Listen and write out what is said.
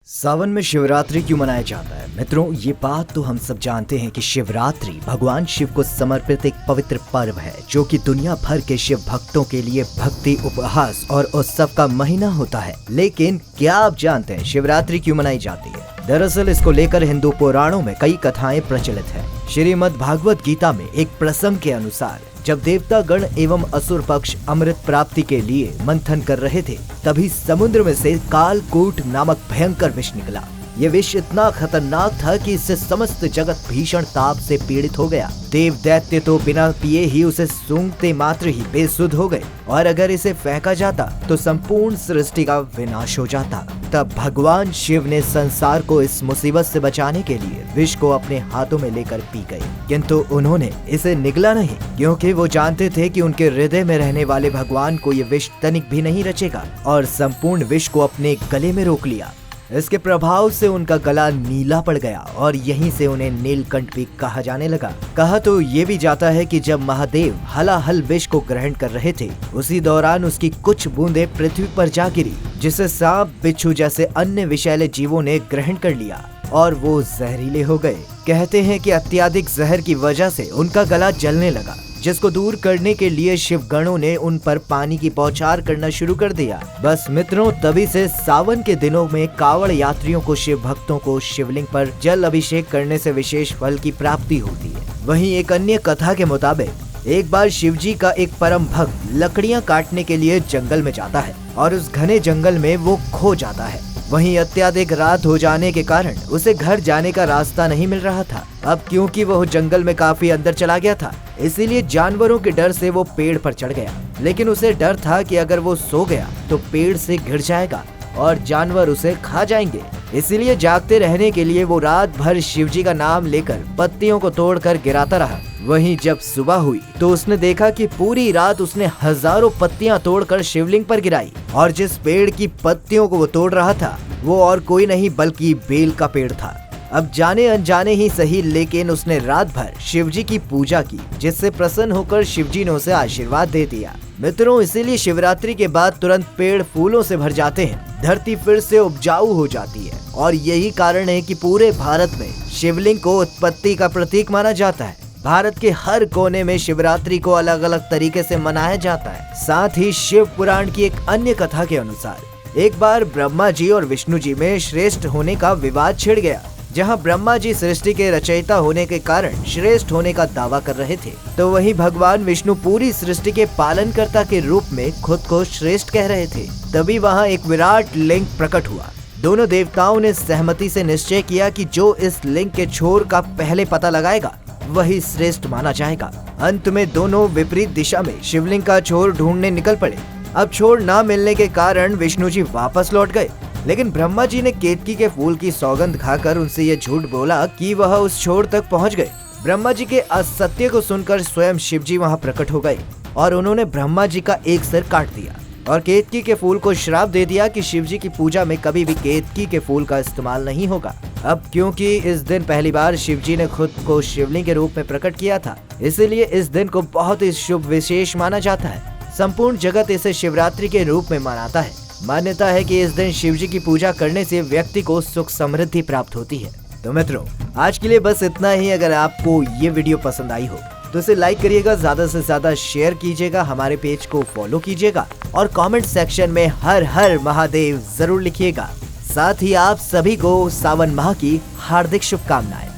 सावन में शिवरात्रि क्यों मनाया जाता है? मित्रों, ये बात तो हम सब जानते हैं कि शिवरात्रि भगवान शिव को समर्पित एक पवित्र पर्व है जो कि दुनिया भर के शिव भक्तों के लिए भक्ति, उपहास और उत्सव का महीना होता है। लेकिन क्या आप जानते हैं शिवरात्रि क्यों मनाई जाती है? दरअसल इसको लेकर हिंदू पुराणों में कई कथाएं प्रचलित हैं। श्रीमद् भागवत गीता में एक प्रसंग के अनुसार जब देवता गण एवं असुर पक्ष अमृत प्राप्ति के लिए मंथन कर रहे थे, तभी समुद्र में से कालकूट नामक भयंकर विष निकला। ये विष इतना खतरनाक था कि इससे समस्त जगत भीषण ताप से पीड़ित हो गया। देव दैत्य तो बिना पिए ही उसे सूंघते मात्र ही बेसुध हो गए और अगर इसे फेंका जाता तो संपूर्ण सृष्टि का विनाश हो जाता। तब भगवान शिव ने संसार को इस मुसीबत से बचाने के लिए विष को अपने हाथों में लेकर पी गए, किंतु उन्होंने इसे निगला नहीं, क्योंकि वो जानते थे कि उनके हृदय में रहने वाले भगवान को ये विष तनिक भी नहीं रचेगा, और संपूर्ण विष को अपने गले में रोक लिया। इसके प्रभाव से उनका गला नीला पड़ गया और यहीं से उन्हें नीलकंठ भी कहा जाने लगा। कहा तो ये भी जाता है कि जब महादेव हलाहल विष को ग्रहण कर रहे थे, उसी दौरान उसकी कुछ बूंदें पृथ्वी पर जा गिरी, जिसे सांप, बिच्छू जैसे अन्य विषैले जीवों ने ग्रहण कर लिया और वो जहरीले हो गए। कहते हैं कि अत्यधिक जहर की वजह से उनका गला जलने लगा, जिसको दूर करने के लिए शिव गणों ने उन पर पानी की बौछार करना शुरू कर दिया। बस मित्रों, तभी से सावन के दिनों में कावड़ यात्रियों को, शिव भक्तों को शिवलिंग पर जल अभिषेक करने से विशेष फल की प्राप्ति होती है। वहीं एक अन्य कथा के मुताबिक एक बार शिवजी का एक परम भक्त लकड़ियां काटने के लिए जंगल में जाता है और उस घने जंगल में वो खो जाता है। वहीं अत्यधिक रात हो जाने के कारण उसे घर जाने का रास्ता नहीं मिल रहा था। अब क्योंकि वह जंगल में काफी अंदर चला गया था, इसीलिए जानवरों के डर से वो पेड़ पर चढ़ गया। लेकिन उसे डर था कि अगर वो सो गया तो पेड़ से गिर जाएगा और जानवर उसे खा जाएंगे। इसीलिए जागते रहने के लिए वो रात भर शिवजी का नाम लेकर पत्तियों को तोड़कर गिराता रहा। वहीं जब सुबह हुई तो उसने देखा कि पूरी रात उसने हजारों पत्तियां तोड़कर शिवलिंग पर गिराई, और जिस पेड़ की पत्तियों को वो तोड़ रहा था वो और कोई नहीं बल्कि बेल का पेड़ था। अब जाने अनजाने ही सही, लेकिन उसने रात भर शिवजी की पूजा की, जिससे प्रसन्न होकर शिवजी ने उसे आशीर्वाद दे दिया। मित्रों, इसीलिए शिवरात्रि के बाद तुरंत पेड़ फूलों से भर जाते हैं, धरती फिर से उपजाऊ हो जाती है, और यही कारण है कि पूरे भारत में शिवलिंग को उत्पत्ति का प्रतीक माना जाता है। भारत के हर कोने में शिवरात्रि को अलग अलग तरीके से मनाया जाता है। साथ ही शिव पुराण की एक अन्य कथा के अनुसार एक बार ब्रह्मा जी और विष्णु जी में श्रेष्ठ होने का विवाद छिड़ गया। जहां ब्रह्मा जी सृष्टि के रचयिता होने के कारण श्रेष्ठ होने का दावा कर रहे थे, तो वहीं भगवान विष्णु पूरी सृष्टि के पालनकर्ता के रूप में खुद को श्रेष्ठ कह रहे थे। तभी वहां एक विराट लिंग प्रकट हुआ। दोनों देवताओं ने सहमति से निश्चय किया कि जो इस लिंग के छोर का पहले पता लगाएगा वही श्रेष्ठ माना जाएगा। अंत में दोनों विपरीत दिशा में शिवलिंग का छोर ढूंढने निकल पड़े। अब छोर न मिलने के कारण विष्णु जी वापस लौट गए, लेकिन ब्रह्मा जी ने केतकी के फूल की सौगंध खाकर उनसे ये झूठ बोला कि वह उस छोर तक पहुंच गए। ब्रह्मा जी के असत्य को सुनकर स्वयं शिव जी वहाँ प्रकट हो गए और उन्होंने ब्रह्मा जी का एक सिर काट दिया और केतकी के फूल को श्राप दे दिया कि शिव जी की पूजा में कभी भी केतकी के फूल का इस्तेमाल नहीं होगा। अब क्योंकि इस दिन पहली बार शिव जी ने खुद को शिवलिंग के रूप में प्रकट किया था, इसीलिए इस दिन को बहुत ही शुभ विशेष माना जाता है। संपूर्ण जगत इसे शिवरात्रि के रूप में मनाता है। मान्यता है कि इस दिन शिव जी की पूजा करने से व्यक्ति को सुख समृद्धि प्राप्त होती है। तो मित्रों, आज के लिए बस इतना ही। अगर आपको ये वीडियो पसंद आई हो तो इसे लाइक करिएगा, ज्यादा से ज्यादा शेयर कीजिएगा, हमारे पेज को फॉलो कीजिएगा और कमेंट सेक्शन में हर हर महादेव जरूर लिखिएगा। साथ ही आप सभी को सावन माह की हार्दिक शुभकामनाएं।